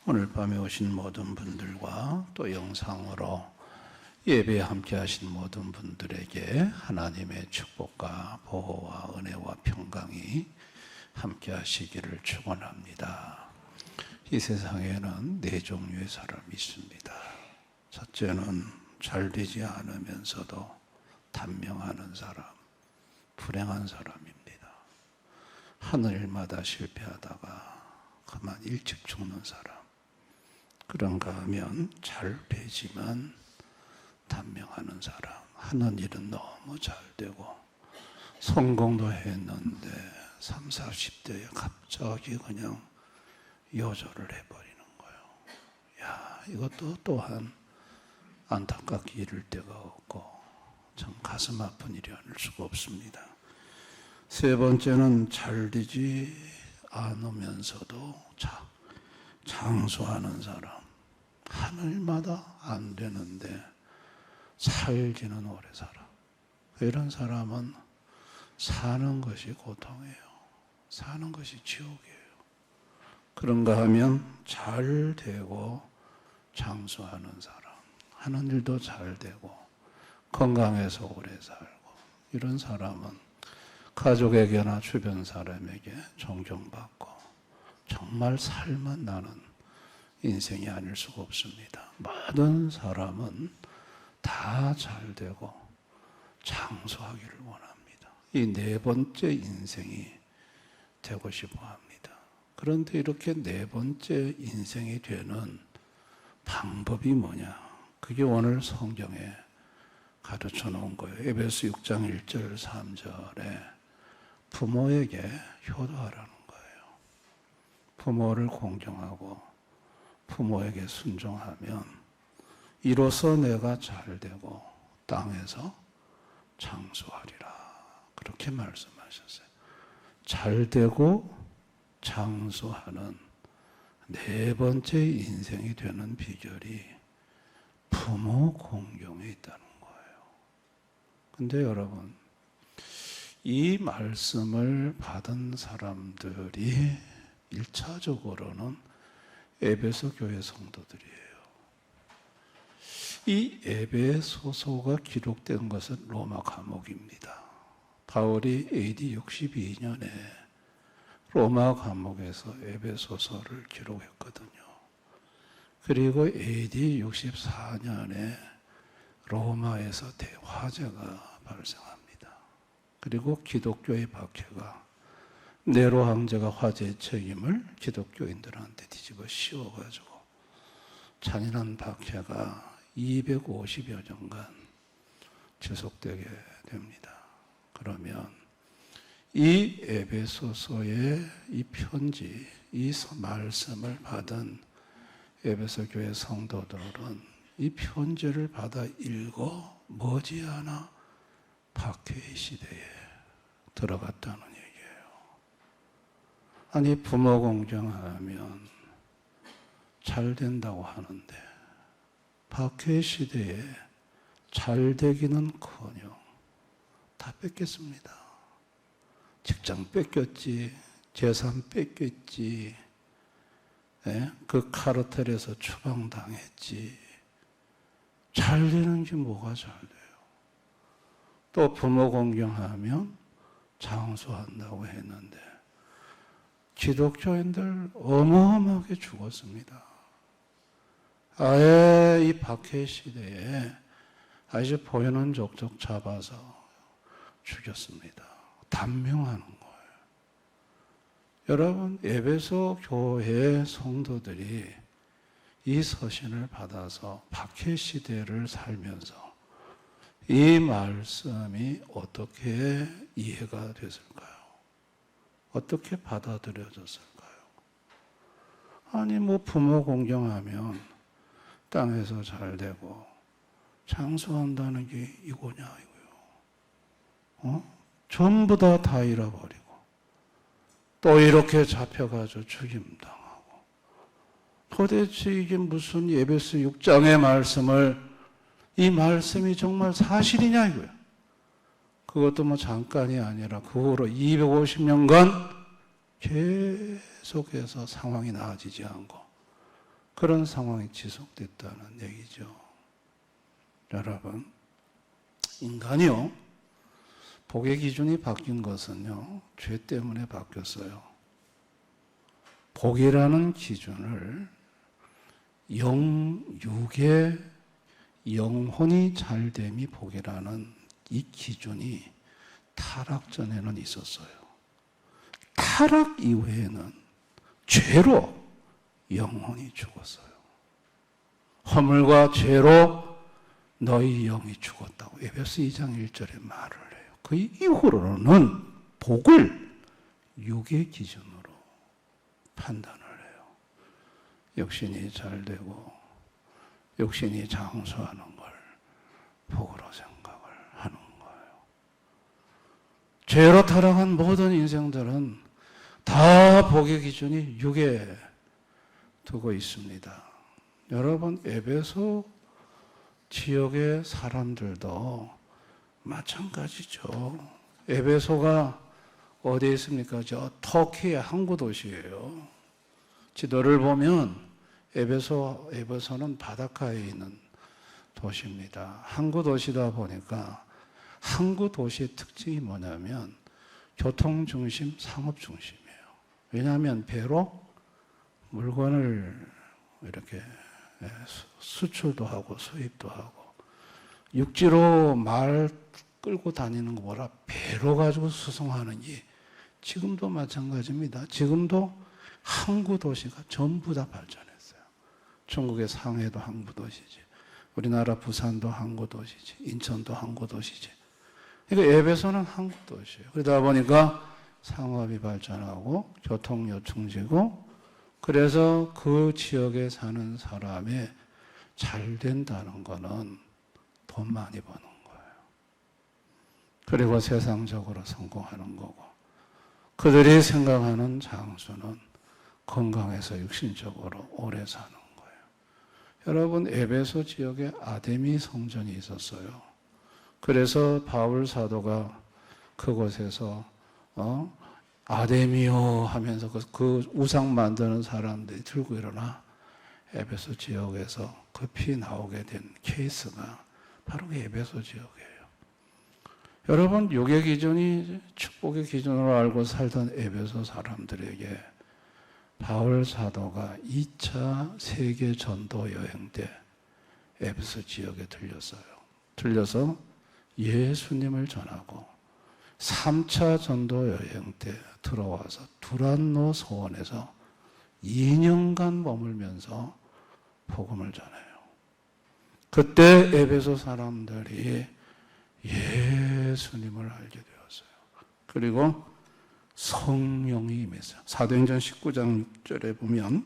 오늘 밤에 오신 모든 분들과 또 영상으로 예배에 함께 하신 모든 분들에게 하나님의 축복과 보호와 은혜와 평강이 함께 하시기를 축원합니다. 이 세상에는 네 종류의 사람이 있습니다. 첫째는 잘되지 않으면서도 단명하는 사람, 불행한 사람입니다. 하는 일마다 실패하다가 그만 일찍 죽는 사람. 그런가 하면 잘 되지만 단명하는 사람. 하는 일은 너무 잘 되고 성공도 했는데 30, 40대에 갑자기 그냥 요절을 해버리는 거예요. 야, 이것도 또한 안타깝게 이를 데가 없고 참 가슴 아픈 일이 아닐 수가 없습니다. 세 번째는 잘 되지 않으면서도 장수하는 사람. 하늘마다 안 되는데 살기는 오래 살아. 이런 사람은 사는 것이 고통이에요. 사는 것이 지옥이에요. 그런가 하면 잘 되고 장수하는 사람. 하는 일도 잘 되고 건강해서 오래 살고 이런 사람은 가족에게나 주변 사람에게 존경받고 정말 살만 나는 인생이 아닐 수가 없습니다. 모든 사람은 다 잘 되고 장수하기를 원합니다. 이 네 번째 인생이 되고 싶어 합니다. 그런데 이렇게 네 번째 인생이 되는 방법이 뭐냐? 그게 오늘 성경에 가르쳐 놓은 거예요. 에베소 6장 1절 3절에 부모에게 효도하라는 거예요. 부모를 공경하고 부모에게 순종하면 이로써 내가 잘되고 땅에서 장수하리라. 그렇게 말씀하셨어요. 잘되고 장수하는 네 번째 인생이 되는 비결이 부모 공경에 있다는 거예요. 근데 여러분, 이 말씀을 받은 사람들이 1차적으로는 에베소 교회 성도들이에요. 이 에베소서가 기록된 것은 로마 감옥입니다. 바울이 AD 62년에 로마 감옥에서 에베소서를 기록했거든요. 그리고 AD 64년에 로마에서 대화재가 발생합니다. 그리고 기독교의 박해가 네로 황제가 화재의 책임을 기독교인들한테 뒤집어 씌워가지고 잔인한 박해가 250여 년간 지속되게 됩니다. 그러면 이 에베소서의 이 편지, 이 말씀을 받은 에베소 교회 성도들은 이 편지를 받아 읽어 머지않아 박해의 시대에 들어갔다는 얘기예요. 아니, 부모 공경하면 잘 된다고 하는데 박해의 시대에 잘 되기는커녕 다 뺏겼습니다. 직장 뺏겼지, 재산 뺏겼지, 그 카르텔에서 추방당했지. 잘 되는 게 뭐가 잘 돼요? 또 부모 공경하면 장수한다고 했는데 기독교인들 어마어마하게 죽었습니다. 아예 이 박해 시대에 아주 보이는 족족 잡아서 죽였습니다. 단명하는 거예요. 여러분, 에베소 교회 성도들이 이 서신을 받아서 박해 시대를 살면서 이 말씀이 어떻게 이해가 됐을까요? 어떻게 받아들여졌을까요? 아니, 부모 공경하면 땅에서 잘 되고 장수한다는 게 이거냐 이거요. 전부 다 잃어버리고 또 이렇게 잡혀가지고 죽임당하고 도대체 이게 무슨 에베소 6장의 말씀을 이 말씀이 정말 사실이냐 이거예요. 그것도 뭐 잠깐이 아니라 그 후로 250년간 계속해서 상황이 나아지지 않고 그런 상황이 지속됐다는 얘기죠. 여러분, 인간이요, 복의 기준이 바뀐 것은요, 죄 때문에 바뀌었어요. 복이라는 기준을 육의 영혼이 잘됨이 복이라는 이 기준이 타락 전에는 있었어요. 타락 이후에는 죄로 영혼이 죽었어요. 허물과 죄로 너희 영이 죽었다고 에베소 2장 1절에 말을 해요. 그 이후로는 복을 육의 기준으로 판단을 해요. 육신이 잘되고 육신이 장수하는 걸 복으로 생각을 하는 거예요. 죄로 타락한 모든 인생들은 다 복의 기준이 육에 두고 있습니다. 여러분, 에베소 지역의 사람들도 마찬가지죠. 에베소가 어디에 있습니까? 저 터키의 항구 도시예요. 지도를 보면 에베소는 바닷가에 있는 도시입니다. 항구 도시다 보니까 항구 도시의 특징이 뭐냐면 교통 중심, 상업 중심이에요. 왜냐하면 배로 물건을 이렇게 수출도 하고 수입도 하고, 육지로 말 끌고 다니는 거 뭐라 배로 가지고 수송하는 이 지금도 마찬가지입니다. 지금도 항구 도시가 전부 다 발전했어요. 중국의 상해도 항구 도시지, 우리나라 부산도 항구 도시지, 인천도 항구 도시지. 그러니까 에베소는 항구 도시예요. 그러다 보니까 상업이 발전하고 교통 요충지고, 그래서 그 지역에 사는 사람이 잘 된다는 거는 돈 많이 버는 거예요. 그리고 세상적으로 성공하는 거고, 그들이 생각하는 장수는 건강해서 육신적으로 오래 사는 거예요. 여러분, 에베소 지역에 아데미 성전이 있었어요. 그래서 바울 사도가 그곳에서 아데미오 하면서 그 우상 만드는 사람들이 들고 일어나 에베소 지역에서 급히 나오게 된 케이스가 바로 에베소 지역이에요. 여러분, 육의 기준이 축복의 기준으로 알고 살던 에베소 사람들에게 바울 사도가 2차 세계 전도 여행 때 에베소 지역에 들렸어요. 들려서 예수님을 전하고 3차 전도 여행 때 들어와서 두란노 소원에서 2년간 머물면서 복음을 전해요. 그때 에베소 사람들이 예수님을 알게 되었어요. 그리고 성령이 임했어요. 사도행전 19장 6절에 보면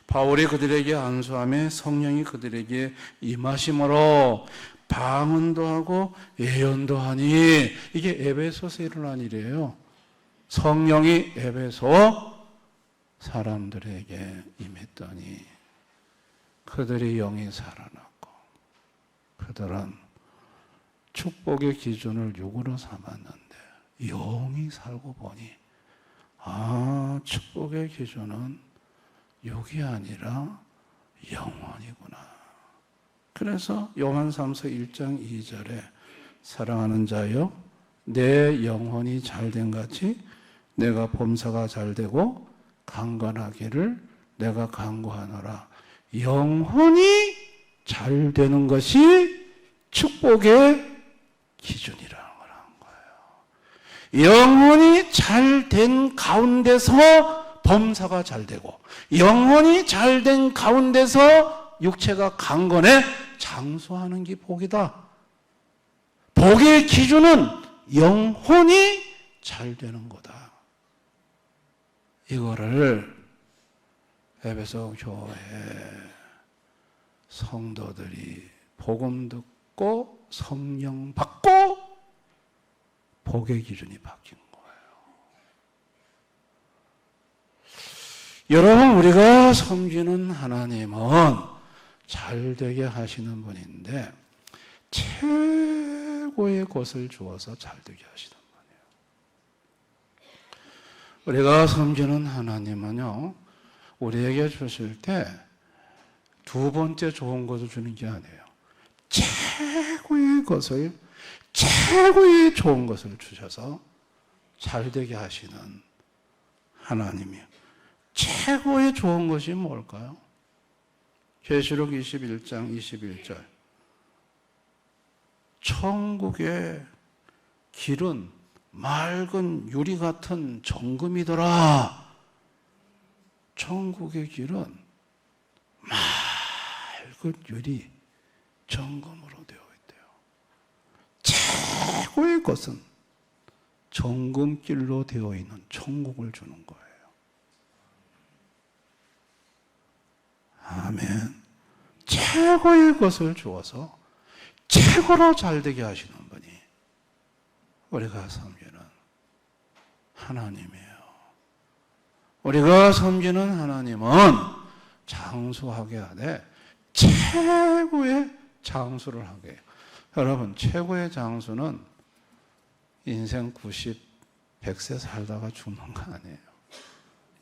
바울이 그들에게 안수하며 성령이 그들에게 임하심으로 방언도 하고 예언도 하니, 이게 에베소에서 일어난 일이에요. 성령이 에베소 사람들에게 임했더니 그들의 영이 살아났고, 그들은 축복의 기준을 육으로 삼았는데 영이 살고 보니 축복의 기준은 육이 아니라 영원이구나. 그래서 요한삼서 1장 2절에 사랑하는 자여, 내 영혼이 잘된 같이 내가 범사가 잘되고 강건하기를 내가 간구하노라. 영혼이 잘되는 것이 축복의 기준이라는 거예요. 영혼이 잘된 가운데서 범사가 잘되고, 영혼이 잘된 가운데서 육체가 강건해 장수하는 게 복이다. 복의 기준은 영혼이 잘 되는 거다. 이거를 에베소 교회 성도들이 복음 듣고 성령 받고 복의 기준이 바뀐 거예요. 여러분, 우리가 섬기는 하나님은 잘 되게 하시는 분인데 최고 최고의 것을 주어서 잘되게 하시단 말이에요. 우리가 섬기는 하나님은요, 우리에게 주실 때 두 번째 좋은 것을 주는 게 아니에요. 최고의 것을, 최고의 좋은 것을 주셔서 잘되게 하시는 하나님이에요. 최고의 좋은 것이 뭘까요? 계시록 21장 21절. 천국의 길은 맑은 유리 같은 정금이더라. 천국의 길은 맑은 유리 정금으로 되어 있대요. 최고의 것은 정금길로 되어 있는 천국을 주는 거예요. 아멘. 최고의 것을 주어서 최고로 잘되게 하시는 분이 우리가 섬기는 하나님이에요. 우리가 섬기는 하나님은 장수하게 하되 최고의 장수를 하게 해요. 여러분, 최고의 장수는 인생 90, 100세 살다가 죽는 거 아니에요.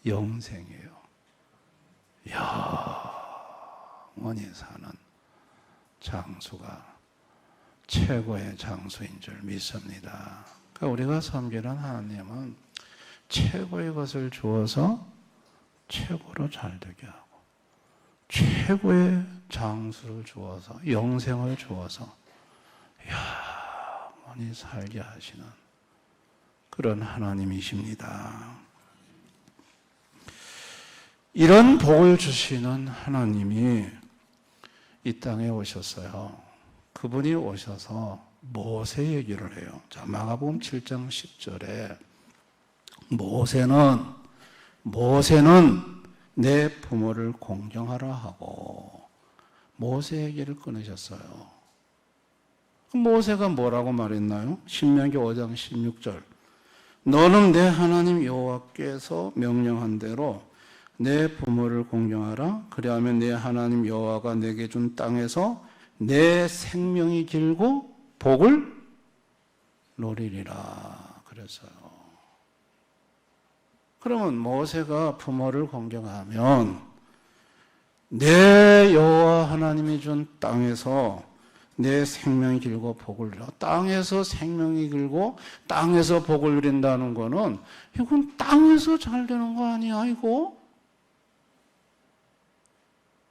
영생이에요. 영원히 사는 장수가 최고의 장수인 줄 믿습니다. 그러니까 우리가 섬기는 하나님은 최고의 것을 주어서 최고로 잘되게 하고 최고의 장수를 주어서 영생을 주어서 영원히 살게 하시는 그런 하나님이십니다. 이런 복을 주시는 하나님이 이 땅에 오셨어요. 그분이 오셔서 모세 얘기를 해요. 자, 마가복음 7장 10절에 모세는 내 부모를 공경하라 하고 모세 얘기를 끊으셨어요. 모세가 뭐라고 말했나요? 신명기 5장 16절. 너는 내 하나님 여호와께서 명령한 대로 내 부모를 공경하라. 그리하면 내 하나님 여호와가 내게 준 땅에서 내 생명이 길고 복을 누리리라 그랬어요. 그러면 모세가 부모를 공경하면 내 여호와 하나님이 준 땅에서 내 생명이 길고 복을 누려. 땅에서 생명이 길고 땅에서 복을 누린다는 거는 이건 땅에서 잘 되는 거 아니야 이거?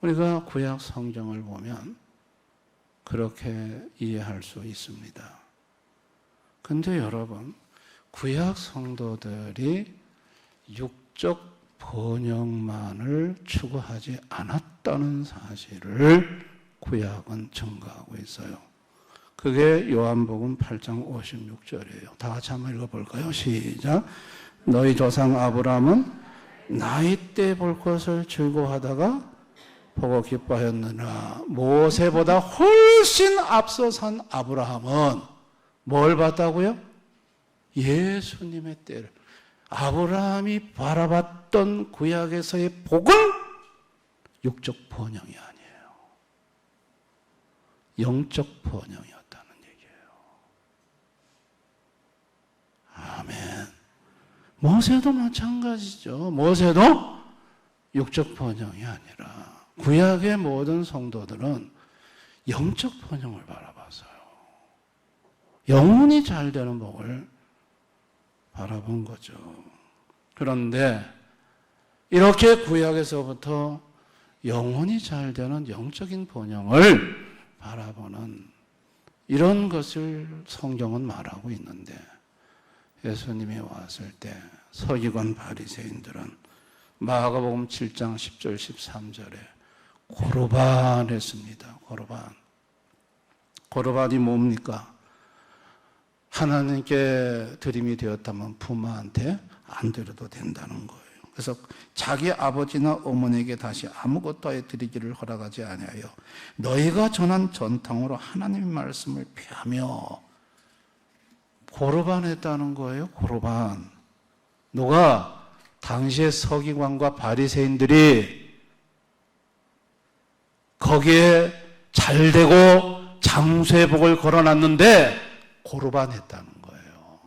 우리가 구약 성경을 보면 그렇게 이해할 수 있습니다. 근데 여러분, 구약 성도들이 육적 번영만을 추구하지 않았다는 사실을 구약은 증거하고 있어요. 그게 요한복음 8장 56절이에요. 다 같이 한번 읽어볼까요? 시작. 너희 조상 아브라함은 나이 때 볼 것을 즐거워하다가 보고 기뻐하였느냐. 모세보다 훨씬 앞서 산 아브라함은 뭘 봤다고요? 예수님의 때를. 아브라함이 바라봤던 구약에서의 복은 육적 번영이 아니에요. 영적 번영이었다는 얘기예요. 아멘. 모세도 마찬가지죠. 모세도 육적 번영이 아니라 구약의 모든 성도들은 영적 번영을 바라봤어요. 영혼이 잘 되는 복을 바라본 거죠. 그런데 이렇게 구약에서부터 영혼이 잘 되는 영적인 번영을 바라보는 이런 것을 성경은 말하고 있는데 예수님이 왔을 때 서기관 바리새인들은 마가복음 7장 10절 13절에 고르반 했습니다. 고르반이 뭡니까? 하나님께 드림이 되었다면 부모한테 안 드려도 된다는 거예요. 그래서 자기 아버지나 어머니에게 다시 아무것도 드리기를 허락하지 아니하여 너희가 전한 전통으로 하나님의 말씀을 폐하며 고르반 했다는 거예요. 고르반. 누가? 당시의 서기관과 바리새인들이 거기에 잘되고 장수의 복을 걸어놨는데 고르반했다는 거예요.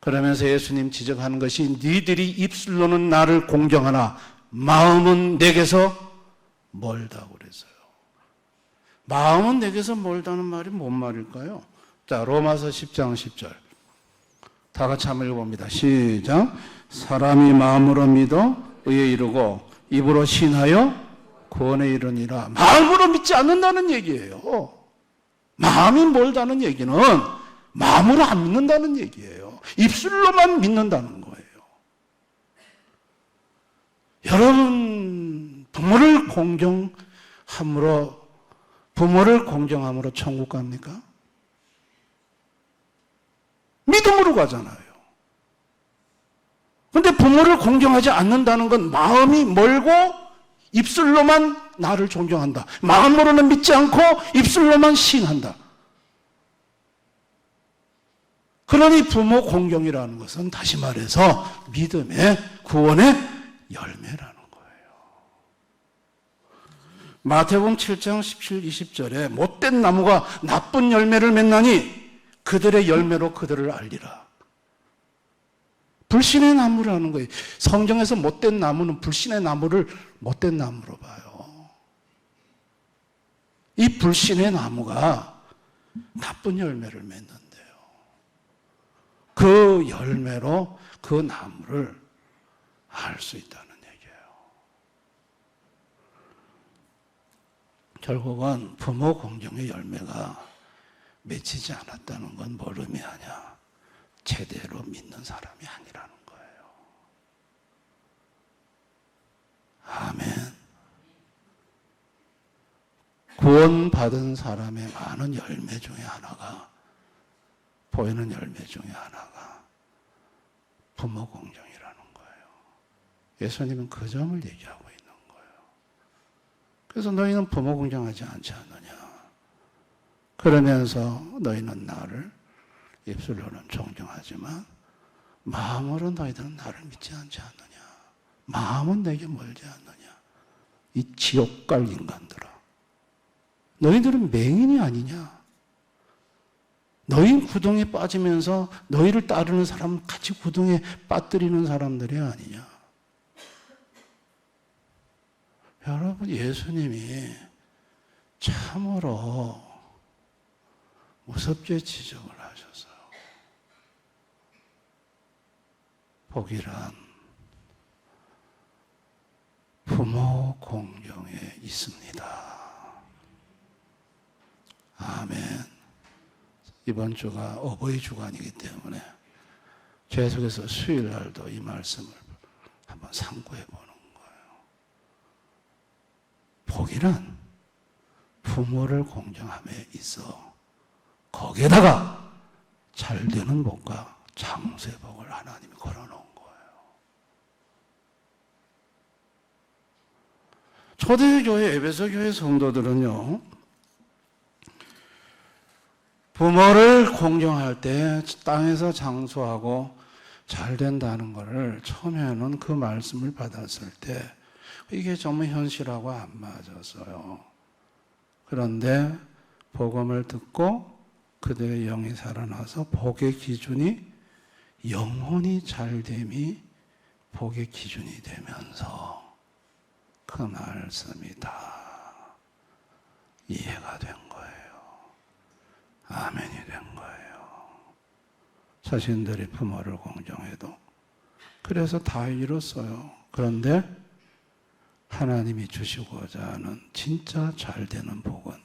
그러면서 예수님 지적하는 것이 니들이 입술로는 나를 공경하나 마음은 내게서 멀다고 그랬어요. 마음은 내게서 멀다는 말이 뭔 말일까요? 자, 로마서 10장 10절. 다 같이 한번 읽어봅니다. 시작. 사람이 마음으로 믿어 의에 이르고 입으로 신하여 구원에 이르니라. 마음으로 믿지 않는다는 얘기예요. 마음이 멀다는 얘기는 마음으로 안 믿는다는 얘기예요. 입술로만 믿는다는 거예요. 여러분, 부모를 공경함으로 천국 갑니까? 믿음으로 가잖아요. 그런데 부모를 공경하지 않는다는 건 마음이 멀고 입술로만 나를 존경한다. 마음으로는 믿지 않고 입술로만 신한다. 그러니 부모 공경이라는 것은 다시 말해서 믿음의 구원의 열매라는 거예요. 마태복음 7장 17, 20절에 못된 나무가 나쁜 열매를 맺나니 그들의 열매로 그들을 알리라. 불신의 나무라는 거예요. 성경에서 못된 나무는 불신의 나무를 못된 나무로 봐요. 이 불신의 나무가 나쁜 열매를 맺는데요. 그 열매로 그 나무를 알 수 있다는 얘기예요. 결국은 부모 공경의 열매가 맺히지 않았다는 건 뭘 의미하냐? 제대로 믿는 사람이 아니라는 거예요. 아멘. 구원받은 사람의 많은 열매 중에 하나가, 보이는 열매 중에 하나가 부모 공경이라는 거예요. 예수님은 그 점을 얘기하고 있는 거예요. 그래서 너희는 부모 공경하지 않지 않느냐? 그러면서 너희는 나를 입술로는 존경하지만 마음으로 너희들은 나를 믿지 않지 않느냐? 마음은 내게 멀지 않느냐? 이 지옥 갈 인간들아, 너희들은 맹인이 아니냐? 너희 구덩이에 빠지면서 너희를 따르는 사람 같이 구덩이에 빠뜨리는 사람들이 아니냐? 여러분, 예수님이 참으로 무섭게 지적을 하셨어요. 복이란 부모 공경에 있습니다. 아멘. 이번 주가 어버이 주간이기 때문에 계속해서 수요일 날도 이 말씀을 한번 상고해 보는 거예요. 복이란 부모를 공경함에 있어 거기에다가 잘되는 복과 장수의 복을 하나님이 걸어놓은 거예요. 초대교회, 에베소교회 성도들은요, 부모를 공경할 때 땅에서 장수하고 잘 된다는 것을 처음에는 그 말씀을 받았을 때 이게 정말 현실하고 안 맞았어요. 그런데 복음을 듣고 그들의 영이 살아나서 복의 기준이 영혼이 잘됨이 복의 기준이 되면서 그 말씀이 다 이해가 된 거예요. 아멘이 된 거예요. 자신들이 부모를 공경해도 그래서 다 이뤘어요. 그런데 하나님이 주시고자 하는 진짜 잘 되는 복은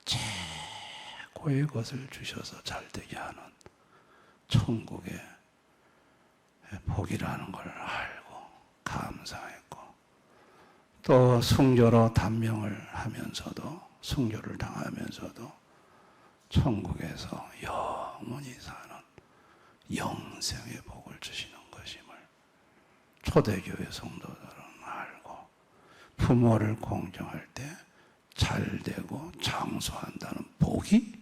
최고의 것을 주셔서 잘 되게 하는 천국의 복이라는 걸 알고 감사했고, 또 순교로 단명을 하면서도, 순교를 당하면서도 천국에서 영원히 사는 영생의 복을 주시는 것임을 초대교회 성도들은 알고, 부모를 공경할 때 잘되고 장수한다는 복이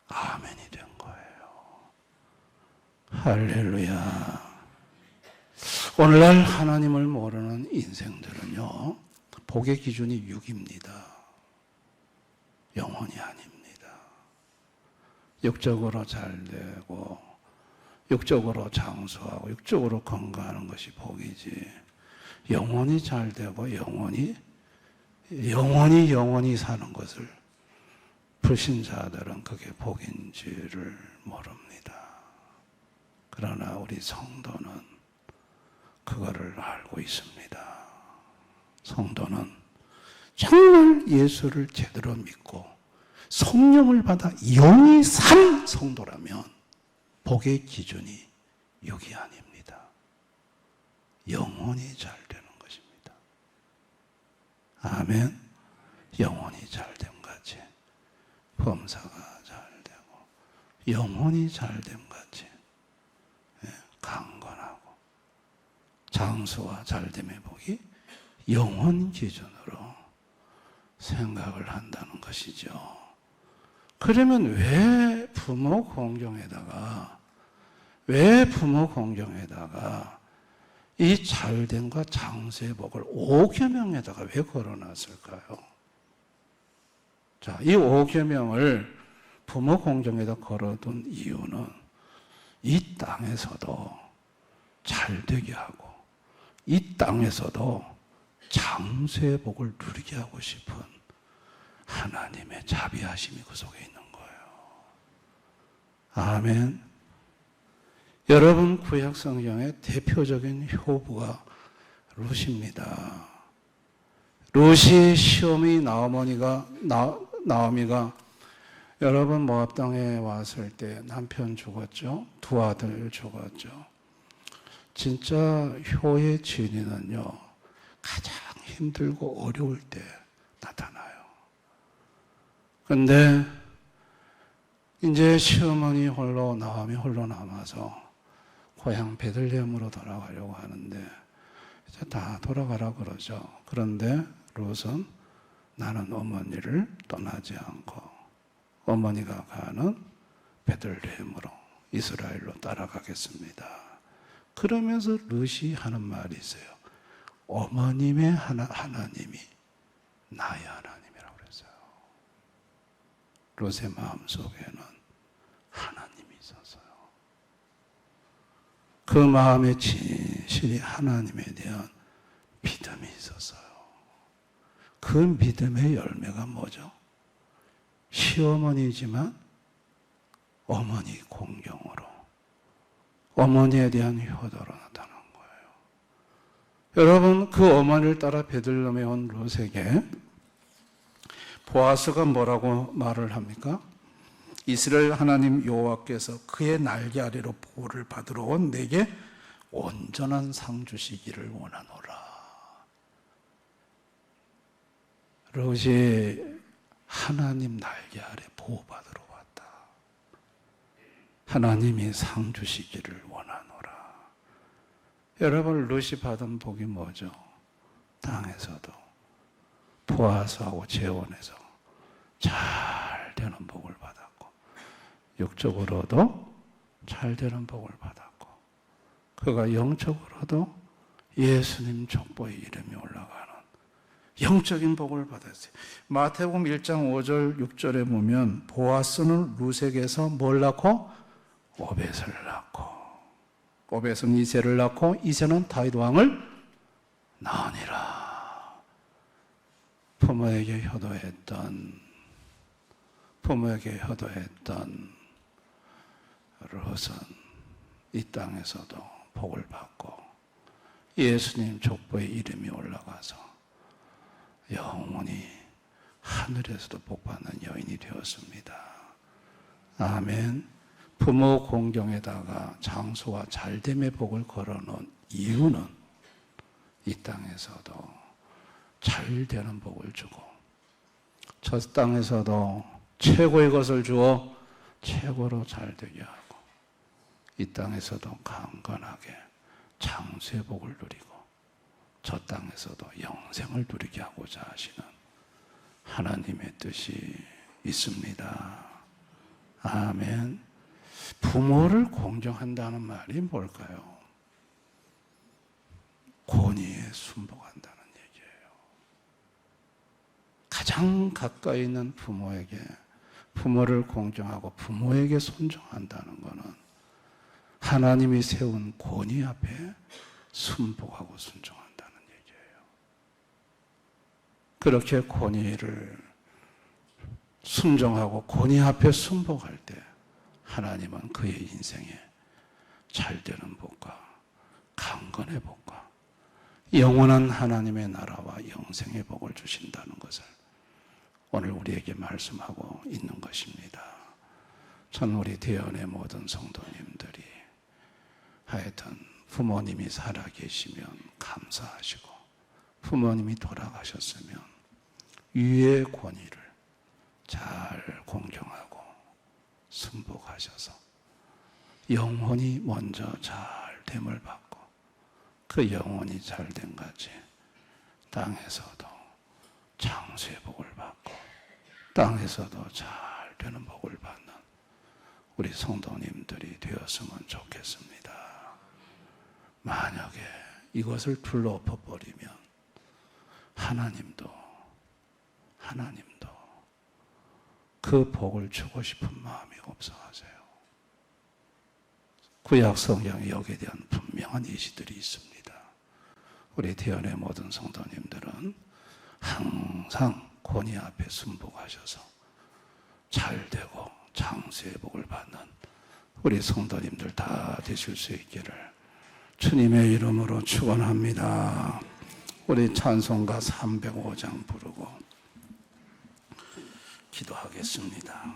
아멘이 된 거예요. 할렐루야. 오늘날 하나님을 모르는 인생들은요, 복의 기준이 육입니다. 영혼이 아닙니다. 육적으로 잘 되고 육적으로 장수하고 육적으로 건강하는 것이 복이지, 영혼이 잘 되고 영혼이 사는 것을 불신자들은 그게 복인지를 모릅니다. 그러나 우리 성도는 그거를 알고 있습니다. 성도는 정말 예수를 제대로 믿고 성령을 받아 영이 산 성도라면 복의 기준이 여기 아닙니다. 영혼이 잘 되는 것입니다. 아멘. 영혼이 잘됨 같이 범사가 잘 되고 영혼이 잘됨 같이 강건하고 장수와 잘됨의 복이 영혼 기준으로 생각을 한다는 것이죠. 그러면 왜 부모 공경에다가 이 잘됨과 장수의 복을 5계명에다가 왜 걸어놨을까요? 자, 이 5계명을 부모 공경에다 걸어둔 이유는 이 땅에서도 잘되게 하고 이 땅에서도 장수의 복을 누리게 하고 싶은 하나님의 자비하심이 그 속에 있는 거예요. 아멘. 여러분, 구약 성경의 대표적인 효부가 룻입니다. 룻이 시어머니 나오미가 여러분 모압 땅에 왔을 때 남편 죽었죠. 두 아들 죽었죠. 진짜 효의 진위는요, 가장 힘들고 어려울 때 나타나요. 근데 이제 시어머니 홀로, 나오미 홀로 남아서 고향 베들레헴으로 돌아가려고 하는데 이제 다 돌아가라 그러죠. 그런데 룻은 나는 어머니를 떠나지 않고 어머니가 가는 베들레헴으로, 이스라엘로 따라가겠습니다. 그러면서 룻이 하는 말이 있어요. 어머님의 하나님이 나의 하나님이라고 그랬어요. 룻의 마음속에는 하나님이 있었어요. 그 마음에 진실히 하나님에 대한 믿음이 있었어요. 그 믿음의 열매가 뭐죠? 시어머니지만 어머니 공경으로, 어머니에 대한 효도로 나타난 거예요. 여러분, 그 어머니를 따라 베들레헴에 온 룻에게 보아스가 뭐라고 말을 합니까? 이스라엘 하나님 여호와께서 그의 날개 아래로 보호를 받으러 온 내게 온전한 상 주시기를 원하노라. 룻이 하나님 날개 아래 보호받으러 왔다. 하나님이 상 주시기를 원하노라. 여러분, 룻이 받은 복이 뭐죠? 땅에서도 보아스하고 재혼해서 잘 되는 복을 받았고, 육적으로도 잘 되는 복을 받았고, 그가 영적으로도 예수님 족보의 이름이 올라가는 영적인 복을 받았어요. 마태복음 1장 5절 6절에 보면 보아스는 룻에게서 뭘 낳고? 오벳을 낳고, 오벳은 이새를 낳고, 이새는 다윗 왕을 낳으니라. 부모에게 효도했던 룻은 이 땅에서도 복을 받고 예수님 족보의 이름이 올라가서 영원히 하늘에서도 복받는 여인이 되었습니다. 아멘. 부모 공경에다가 장수와 잘됨의 복을 걸어놓은 이유는 이 땅에서도 잘 되는 복을 주고, 저 땅에서도 최고의 것을 주어 최고로 잘 되게 하고, 이 땅에서도 강건하게 장수의 복을 누리고 저 땅에서도 영생을 누리게 하고자 하시는 하나님의 뜻이 있습니다. 아멘. 부모를 공경한다는 말이 뭘까요? 권위에 순복한다는 얘기예요. 가장 가까이 있는 부모에게 부모를 공경하고 부모에게 순종한다는 것은 하나님이 세운 권위 앞에 순복하고 순종한다는 얘기예요. 그렇게 권위를 순종하고 권위 앞에 순복할 때 하나님은 그의 인생에 잘되는 복과 강건의 복과 영원한 하나님의 나라와 영생의 복을 주신다는 것을 오늘 우리에게 말씀하고 있는 것입니다. 전 우리 대연의 모든 성도님들이 하여튼 부모님이 살아계시면 감사하시고 부모님이 돌아가셨으면 위의 권위를 잘 공경하고 순복하셔서 영혼이 먼저 잘 됨을 받고 그 영혼이 잘 된 같이 땅에서도 장수의 복을 받고 땅에서도 잘 되는 복을 받는 우리 성도님들이 되었으면 좋겠습니다. 만약에 이것을 둘러엎어버리면 하나님도 그 복을 주고 싶은 마음이 없어하세요. 구약 성경에 여기에 대한 분명한 예시들이 있습니다. 우리 대연의 모든 성도님들은 항상 권위 앞에 순복하셔서 잘되고 장수의 복을 받는 우리 성도님들 다 되실 수 있기를 주님의 이름으로 축원합니다. 우리 찬송가 305장 부르고 기도하겠습니다.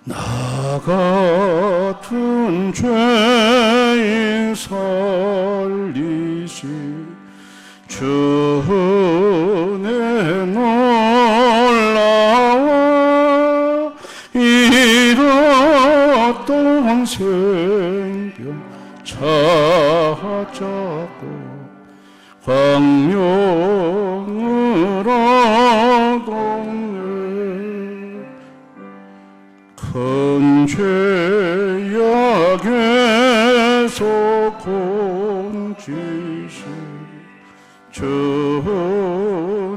나 같은 죄인 살리시 주 은혜 놀라워 잃었던 생명 찾았고 광명을 얻었네. 큰 죄악에서 건지시 주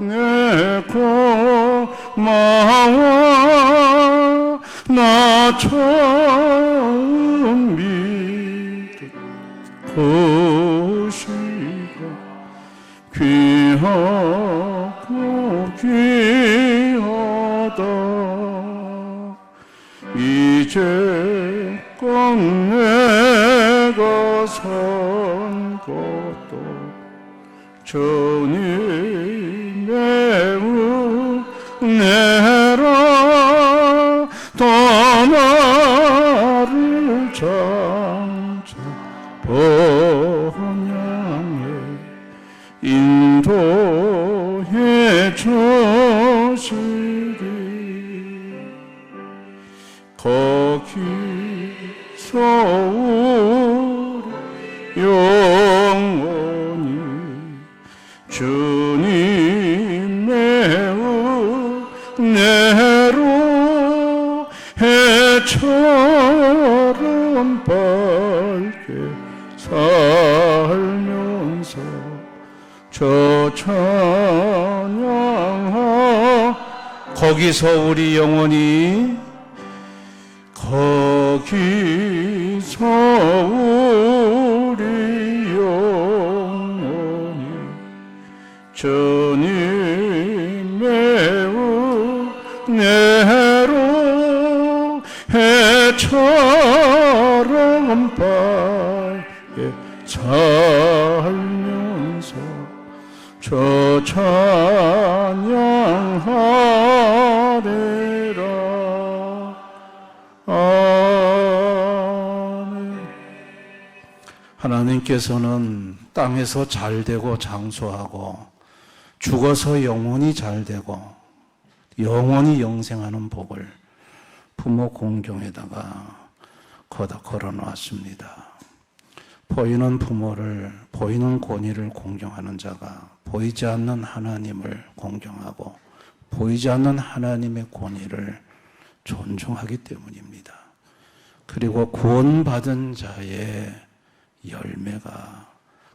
은혜 고마워. 나 처음 믿은 그 시간 귀하고 귀하다. 이제껏 내가 산 것도 주님의 은혜라. 더 나를 장차 번향에 인도해 주시리. 거기서 우리 영원히 주님의 은혜로 해처럼 밝게 살면서 저 찬양하. 거기서 우리 영원히 거기서 우리 영원히 주님의 은혜로 해처럼 밝게 살면서 저 찬양하리라. 아멘. 하나님께서는 땅에서 잘되고 장수하고 죽어서 영원히 잘되고 영원히 영생하는 복을 부모 공경에다가 거다 걸어놓았습니다. 보이는 부모를, 보이는 권위를 공경하는 자가 보이지 않는 하나님을 공경하고 보이지 않는 하나님의 권위를 존중하기 때문입니다. 그리고 구원받은 자의 열매가,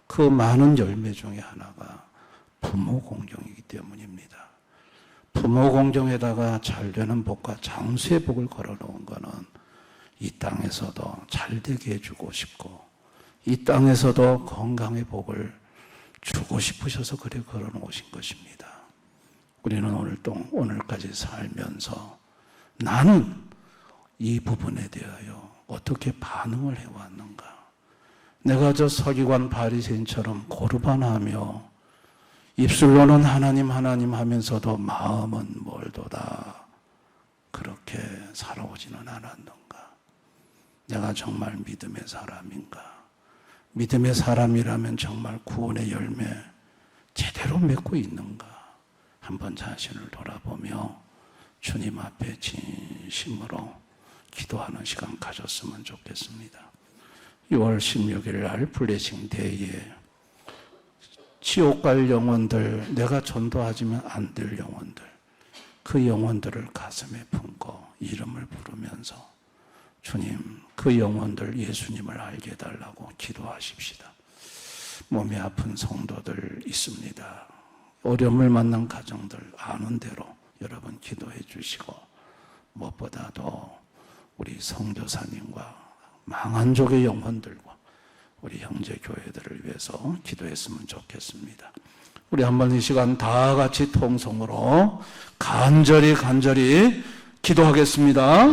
그 많은 열매 중에 하나가 부모 공경이기 때문입니다. 부모 공경에다가 잘되는 복과 장수의 복을 걸어놓은 것은 이 땅에서도 잘되게 해주고 싶고 이 땅에서도 건강의 복을 주고 싶으셔서 그래 걸어놓으신 것입니다. 우리는 오늘까지 살면서 나는 이 부분에 대하여 어떻게 반응을 해왔는가? 내가 저 서기관 바리새인처럼 고르반하며 입술로는 하나님 하나님 하면서도 마음은 멀도다 그렇게 살아오지는 않았는가? 내가 정말 믿음의 사람인가? 믿음의 사람이라면 정말 구원의 열매 제대로 맺고 있는가? 한번 자신을 돌아보며 주님 앞에 진심으로 기도하는 시간 가졌으면 좋겠습니다. 6월 16일 날 블레싱 데이에 지옥 갈 영혼들, 내가 전도하지면 안 될 영혼들, 그 영혼들을 가슴에 품고 이름을 부르면서 주님, 그 영혼들 예수님을 알게 해달라고 기도하십시다. 몸이 아픈 성도들 있습니다. 어려움을 만난 가정들 아는 대로 여러분 기도해 주시고, 무엇보다도 우리 성교사님과 망한 족의 영혼들과 우리 형제 교회들을 위해서 기도했으면 좋겠습니다. 우리 한번 이 시간 다 같이 통성으로 간절히 기도하겠습니다.